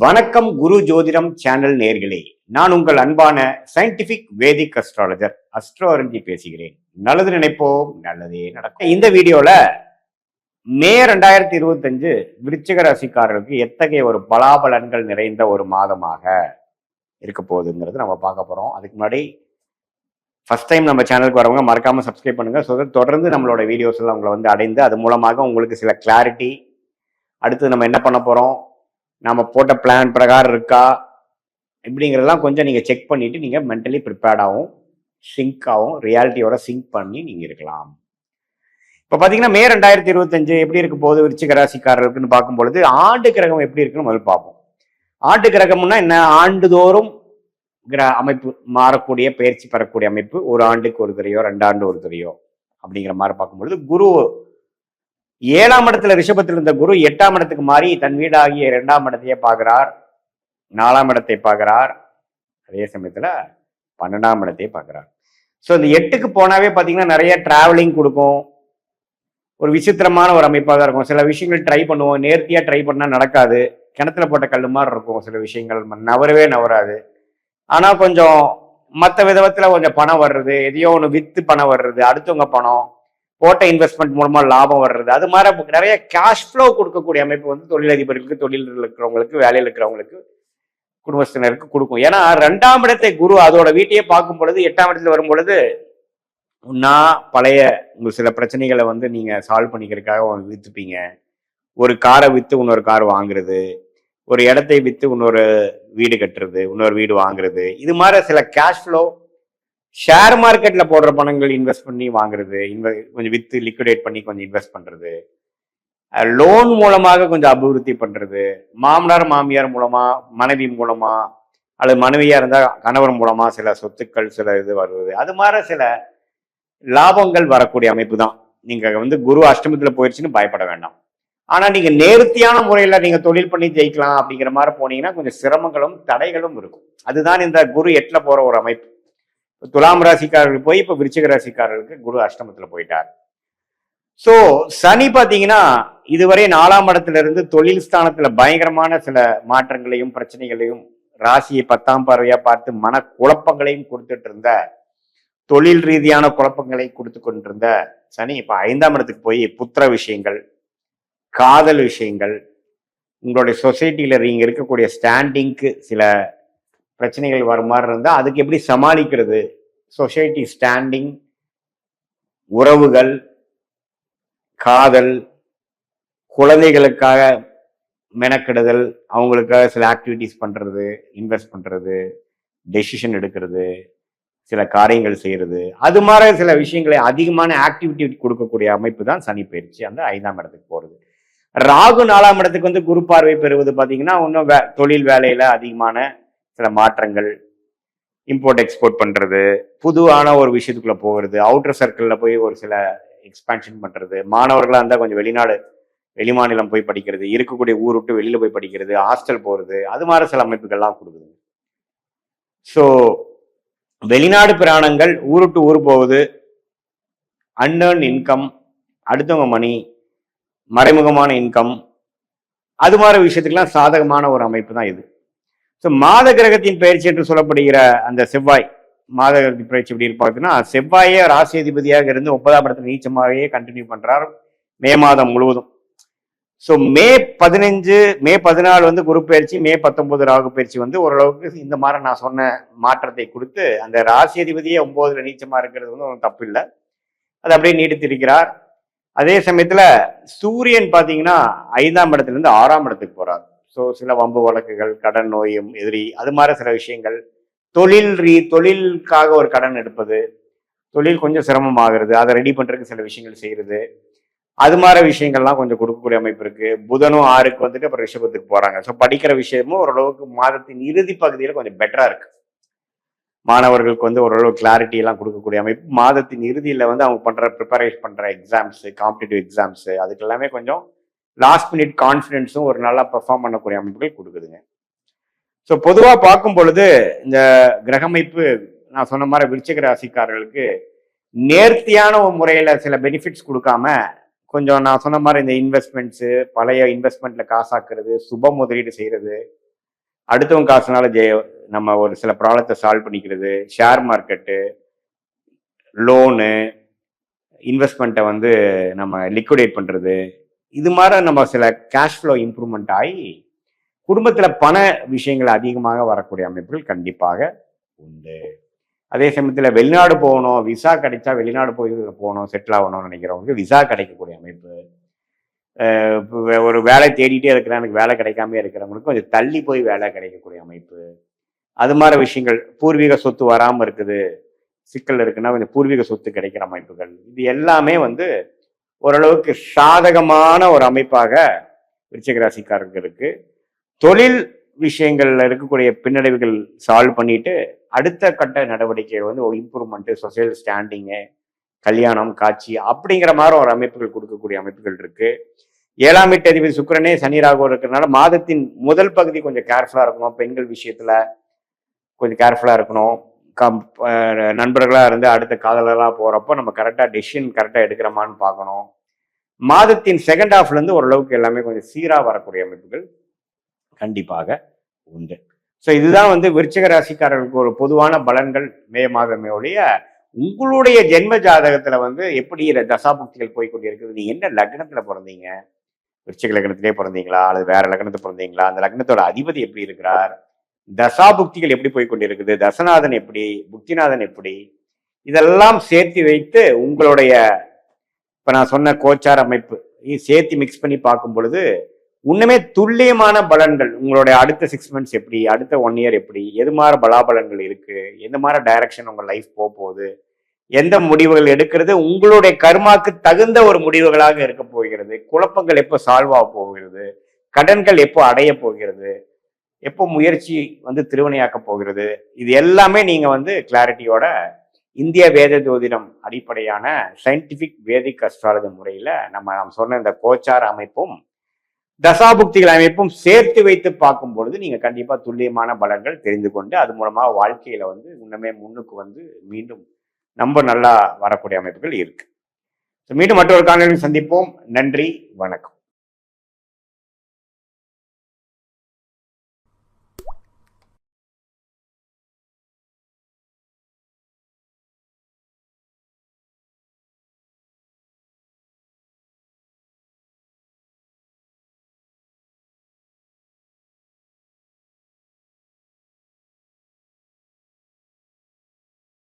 வணக்கம் குரு ஜோதிடம் சேனல் நேர்களே, நான் உங்கள் அன்பான சயின்டிபிக் வேதிக் அஸ்ட்ராலஜர் அஸ்ட்ரோ அரஞ்சி பேசுகிறேன். நல்லது நினைப்போம், நல்லதே நடக்கும். இந்த வீடியோல மே 2025 விருச்சிக ராசிக்காரர்களுக்கு எத்தகைய ஒரு பலாபலன்கள் நிறைந்த ஒரு மாதமாக இருக்க போகுதுங்கிறது நம்ம பார்க்க போறோம். அதுக்கு முன்னாடி ஃபர்ஸ்ட் டைம் நம்ம சேனலுக்கு வரவங்க மறக்காம சப்ஸ்கிரைப் பண்ணுங்க. தொடர்ந்து நம்மளோட வீடியோஸ் எல்லாம் உங்களை வந்து அடைந்து அது மூலமாக உங்களுக்கு சில கிளாரிட்டி, அடுத்து நம்ம என்ன பண்ண போறோம், நம்ம போட்ட பிளான் பிரகாரம் இருக்கா இப்படிங்கிறதெல்லாம் கொஞ்சம் நீங்கள் செக் பண்ணிட்டு நீங்கள் மென்டலி ப்ரிப்பேர்டாகவும் சிங்காகவும் ரியாலிட்டியோட சிங்க் பண்ணி நீங்கள் இருக்கலாம். இப்போ பார்த்தீங்கன்னா மே 2025 எப்படி இருக்க போகுது விருச்சிக ராசிக்காரர்களுக்குன்னு பார்க்கும்பொழுது ஆண்டு கிரகம் எப்படி இருக்குன்னு முதல்ல பார்ப்போம். ஆண்டு கிரகம்னா என்ன? ஆண்டுதோறும் அமைப்பு மாறக்கூடிய பயிற்சி பெறக்கூடிய அமைப்பு. ஒரு ஆண்டுக்கு ஒரு தரையோ 2 ஆண்டு ஒரு தரையோ அப்படிங்கிற மாதிரி பார்க்கும்பொழுது குரு 7ஆம் இடத்துல ரிஷபத்தில் இருந்த குரு 8ஆம் இடத்துக்கு மாறி தன் வீடாகிய 2ஆம் இடத்தையே பார்க்கிறார், 4ஆம் இடத்தை பார்க்கிறார், அதே சமயத்துல 12ஆம் இடத்தையே பார்க்கிறார். ஸோ இந்த 8க்கு போனாவே பார்த்தீங்கன்னா நிறைய டிராவலிங் கொடுக்கும். ஒரு விசித்திரமான ஒரு அமைப்பாக தான் இருக்கும். சில விஷயங்கள் ட்ரை பண்ணுவோம், நேர்த்தியா ட்ரை பண்ணா நடக்காது, கிணத்துல போட்ட கல் மாதிரி இருக்கும். சில விஷயங்கள் நவரவே நவராது. ஆனா கொஞ்சம் மற்ற விதத்துல கொஞ்சம் பணம் வர்றது, எதையோ ஒன்று வித்து பணம் வர்றது, அடுத்தவங்க பணம் போட்ட இன்வெஸ்ட்மெண்ட் மூலமா லாபம் வர்றது, அது மாதிரி நிறைய கேஷ் ஃப்ளோ கொடுக்கக்கூடிய அமைப்பு வந்து தொழிலதிபர்களுக்கு, தொழிலில் இருக்கிறவங்களுக்கு, வேலையில் இருக்கிறவங்களுக்கு, குடும்பத்தினருக்கு கொடுக்கும். ஏன்னா 2ஆம் இடத்தை குரு அதோட வீட்டையே பார்க்கும் பொழுது 8ஆம் இடத்துல வரும் பொழுது பழைய உங்களுக்கு சில பிரச்சனைகளை வந்து நீங்க சால்வ் பண்ணிக்கிறதுக்காக வித்துப்பீங்க. ஒரு காரை வித்து இன்னொரு கார் வாங்குறது, ஒரு இடத்தை வித்து இன்னொரு வீடு கட்டுறது, இன்னொரு வீடு வாங்குறது, இது மாதிரி சில கேஷ் ஃப்ளோ, ஷேர் மார்க்கெட்ல போடுற பணங்கள் இன்வெஸ்ட் பண்ணி வாங்குறது, கொஞ்சம் வித்து லிக்விடேட் பண்ணி கொஞ்சம் இன்வெஸ்ட் பண்றது, லோன் மூலமாக கொஞ்சம் அபிவிருத்தி பண்றது, மாமனார் மாமியார் மூலமா, மனைவி மூலமா, அல்லது மனைவியா இருந்தா கணவர் மூலமா சில சொத்துக்கள் சில இது வருவது, அது மாதிரி சில லாபங்கள் வரக்கூடிய அமைப்பு தான். நீங்க வந்து குரு அஷ்டமத்துல போயிடுச்சுன்னு பயப்பட வேண்டாம். ஆனா நீங்க நேர்த்தியான முறையில நீங்க தொழில் பண்ணி ஜெயிக்கலாம் அப்படிங்கிற மாதிரி போனீங்கன்னா கொஞ்சம் சிரமங்களும் தடைகளும் இருக்கும். அதுதான் இந்த குரு 8ல போற ஒரு அமைப்பு. துலாம் ராசிக்காரர்கள் போய் இப்ப விருச்சிக ராசிக்காரர்களுக்கு குரு அஷ்டமத்துல போயிட்டார். சோ சனி பாத்தீங்கன்னா இதுவரை 4ஆம் இடத்துல இருந்து தொழில் ஸ்தானத்துல பயங்கரமான சில மாற்றங்களையும் பிரச்சனைகளையும் ராசியை 10ஆம் பார்வையா பார்த்து மன குழப்பங்களையும் கொடுத்துட்டு இருந்த, தொழில் ரீதியான குழப்பங்களை கொடுத்து கொண்டிருந்த சனி இப்ப 5ஆம் இடத்துக்கு போய் புத்திர விஷயங்கள், காதல் விஷயங்கள், உங்களுடைய சொசைட்டில நீங்க இருக்கக்கூடிய ஸ்டாண்டிங்க்கு சில பிரச்சனைகள் வர மாதிரி இருந்தா அதுக்கு எப்படி சமாளிக்கிறது, சொசைட்டி ஸ்டாண்டிங், உறவுகள், காதல், குழந்தைகளுக்காக மெனக்கெடுதல், அவங்களுக்காக சில ஆக்டிவிட்டிஸ் பண்றது, இன்வெஸ்ட் பண்றது, டெசிஷன் எடுக்கிறது, சில காரியங்கள் செய்யறது, அது மாதிரி சில விஷயங்களை அதிகமான ஆக்டிவிட்டி கொடுக்கக்கூடிய அமைப்பு தான் சனி பயிற்சி அந்த 5ஆம் இடத்துக்கு போறது. ராகு 4ஆம் இடத்துக்கு வந்து குரு பார்வை பெறுவது பார்த்தீங்கன்னா இன்னும் தொழில் வேலையில அதிகமான சில மாற்றங்கள், இம்போர்ட் எக்ஸ்போர்ட் பண்றது, புதுவான ஒரு விஷயத்துக்குள்ள போகிறது, அவுட்டர் சர்க்கிள்ல போய் ஒரு சில எக்ஸ்பான்ஷன் பண்றது, மாணவர்களா இருந்தால் கொஞ்சம் வெளிமாநிலம் போய் படிக்கிறது, இருக்கக்கூடிய ஊர் விட்டு வெளியில போய் படிக்கிறது, ஹாஸ்டல் போறது, அது மாதிரி சில அமைப்புகள்லாம் கொடுக்குது. ஸோ வெளிநாடு பிராணங்கள், ஊர் விட்டு ஊர் போகுது, அன்ஏர்ன் இன்கம், அடுத்தவங்க மணி, மறைமுகமான இன்கம், அது மாதிரி விஷயத்துக்கெல்லாம் சாதகமான ஒரு அமைப்பு தான் இது. ஸோ மாத கிரகத்தின் பயிற்சி என்று சொல்லப்படுகிற அந்த செவ்வாய் மாத கிரகத்தின் பயிற்சி எப்படி பார்த்தீங்கன்னா, செவ்வாயே ராசி அதிபதியாக இருந்து 9ஆம் இடத்துல நீச்சமாகவே கண்டினியூ பண்றார் மே மாதம் முழுவதும். ஸோ மே 15 மே 14 வந்து குரு பயிற்சி, மே 19 ராகு பயிற்சி வந்து ஓரளவுக்கு இந்த மாதிரி நான் சொன்ன மாற்றத்தை கொடுத்து அந்த ராசி அதிபதியே 9ல நீச்சமா இருக்கிறது வந்து ஒன்றும் தப்பு இல்லை, அது அப்படியே நீடித்திருக்கிறார். அதே சமயத்துல சூரியன் பாத்தீங்கன்னா 5ஆம் இடத்துல இருந்து 6ஆம் இடத்துக்கு போறார். ஸோ சில வம்பு வழக்குகள், கடன் நோயும் எதிரி, அது மாதிரி சில விஷயங்கள், தொழிலுக்காக ஒரு கடன் எடுப்பது, தொழில் கொஞ்சம் சிரமமாகிறது, அதை ரெடி பண்றதுக்கு சில விஷயங்கள் செய்யறது, அது மாதிரி விஷயங்கள்லாம் கொஞ்சம் கொடுக்கக்கூடிய அமைப்பு இருக்கு. புதனும் 6க்கு வந்துட்டு அப்புறம் ரிஷபத்துக்கு போறாங்க. ஸோ படிக்கிற விஷயமும் ஓரளவுக்கு மாதத்தின் இறுதி பகுதியில் கொஞ்சம் பெட்டரா இருக்கு. மாணவர்களுக்கு வந்து ஓரளவு கிளாரிட்டி எல்லாம் கொடுக்கக்கூடிய அமைப்பு. மாதத்தின் இறுதியில் வந்து அவங்க ப்ரிப்பரேஷன் பண்ற எக்ஸாம்ஸ், காம்படிட்டிவ் எக்ஸாம்ஸ், அதுக்கு எல்லாமே கொஞ்சம் லாஸ்ட் மினிட் கான்ஃபிடென்ஸும் ஒரு நல்லா பெர்ஃபார்ம் பண்ணக்கூடிய அமைப்புகள் கொடுக்குதுங்க. ஸோ பொதுவாக பார்க்கும் பொழுது இந்த கிரகமைப்பு நான் சொன்ன மாதிரி விருச்சிக ராசிக்காரர்களுக்கு நேர்த்தியான ஒரு முறையில சில பெனிஃபிட்ஸ் கொடுக்காம கொஞ்சம் நான் சொன்ன மாதிரி இந்த இன்வெஸ்ட்மெண்ட்ஸு, பழைய இன்வெஸ்ட்மெண்ட்ல காசாக்குறது, சுப முதலீடு செய்யறது, அடுத்தவங்க காசுனால நம்ம ஒரு சில ப்ராப்ளத்தை சால்வ் பண்ணிக்கிறது, ஷேர் மார்க்கெட்டு, லோனு, இன்வெஸ்ட்மெண்ட்டை வந்து நம்ம லிக்விடேட் பண்ணுறது, இது மாதிரி நம்ம சில கேஷ் ஃப்ளோ இம்ப்ரூவ்மெண்ட் ஆகி குடும்பத்தில் பண விஷயங்கள் அதிகமாக வரக்கூடிய அமைப்புகள் கண்டிப்பாக உண்டு. அதே சமயத்தில் வெளிநாடு போகணும், விசா கிடைச்சா வெளிநாடு போகணும், செட்டில் ஆகணும்னு நினைக்கிறவங்களுக்கு விசா கிடைக்கக்கூடிய அமைப்பு. ஒரு வேலை தேடிட்டே இருக்கிறேன், எனக்கு வேலை கிடைக்காம இருக்கிறவங்களுக்கு கொஞ்சம் தள்ளி போய் வேலை கிடைக்கக்கூடிய அமைப்பு. அது மாதிரி விஷயங்கள், பூர்வீக சொத்து வராமல் இருக்குது, சிக்கல் இருக்குன்னா கொஞ்சம் பூர்வீக சொத்து கிடைக்கிற அமைப்புகள், இது எல்லாமே வந்து ஓரளவுக்கு சாதகமான ஒரு அமைப்பாக விருச்சிக ராசிக்காரர்களுக்கு தொழில் விஷயங்கள்ல இருக்கக்கூடிய பின்னடைவுகள் சால்வ் பண்ணிட்டு அடுத்த கட்ட நடவடிக்கை வந்து ஒரு இம்ப்ரூவ்மெண்ட், சொசைல் ஸ்டாண்டிங்கு, கல்யாணம், காட்சி அப்படிங்கிற மாதிரி ஒரு அமைப்புகள் கொடுக்கக்கூடிய அமைப்புகள் இருக்கு. 7ஆம் வீட்டு அதிபதி சுக்கிரனே சனி ராகு இருக்கிறதுனால மாதத்தின் முதல் பகுதி கொஞ்சம் கேர்ஃபுல்லா இருக்கணும். பெண்கள் விஷயத்துல கொஞ்சம் கேர்ஃபுல்லா இருக்கணும். நண்பர்களா இருந்து அடுத்த காதலர்களா போறப்போ நம்ம கரெக்டா டெசிஷன் கரெக்டா எடுக்கிறோமான்னு பார்க்கணும். மாதத்தின் செகண்ட் ஹாஃப்ல இருந்து ஓரளவுக்கு எல்லாமே கொஞ்சம் சீரா வரக்கூடிய அமைப்புகள் கண்டிப்பாக உண்டு. ஸோ இதுதான் வந்து விருச்சிக ராசிக்காரர்களுக்கு ஒரு பொதுவான பலன்கள் மே மாதமே ஒழிய, உங்களுடைய ஜென்ம ஜாதகத்துல வந்து எப்படி தசாபுக்திகள் போய் கொண்டிருக்குது, நீங்க என்ன லக்னத்துல பிறந்தீங்க, விருச்சிக லக்னத்திலே பிறந்தீங்களா அல்லது வேற லக்னத்தை பிறந்தீங்களா, அந்த லக்னத்தோட அதிபதி எப்படி இருக்கிறார், தசாபுக்திகள் எப்படி போய் கொண்டிருக்குது, தசநாதன் எப்படி, புக்திநாதன் எப்படி, இதெல்லாம் சேர்த்து வைத்து உங்களுடைய இப்ப நான் சொன்ன கோச்சார் அமைப்பு சேர்த்து மிக்ஸ் பண்ணி பார்க்கும் பொழுது உண்மையே துல்லியமான பலன்கள், உங்களுடைய அடுத்த 6 months எப்படி, அடுத்த 1 year எப்படி, எது மாதிரி பலாபலன்கள் இருக்கு, எந்த மாதிரி டைரக்ஷன் உங்க லைஃப் போகுது, எந்த முடிவுகள் எடுக்கிறது உங்களுடைய கர்மாக்கு தகுந்த ஒரு முடிவுகளாக இருக்க போகிறது, குழப்பங்கள் எப்போ சால்வ் ஆக போகிறது, கடன்கள் எப்போ அடைய போகிறது, எப்போ முயற்சி வந்து திருவினையாக்க போகிறது, இது எல்லாமே நீங்க வந்து கிளாரிட்டியோட இந்திய வேத ஜோதிடம் அடிப்படையான சயின்டிபிக் வேதிக் அஸ்ட்ராலஜி முறையில நாம் சொன்ன இந்த கோச்சார அமைப்பும் தசாபுக்திகள் அமைப்பும் சேர்த்து வைத்து பார்க்கும் பொழுது நீங்க கண்டிப்பா துல்லியமான பலன்கள் தெரிந்து கொண்டு அது மூலமா வாழ்க்கையில வந்து இன்னுமே முன்னுக்கு வந்து மீண்டும் ரொம்ப நல்லா வரக்கூடிய அமைப்புகள் இருக்கு. மீண்டும் மற்றொரு காணொலியில் சந்திப்போம். நன்றி, வணக்கம்.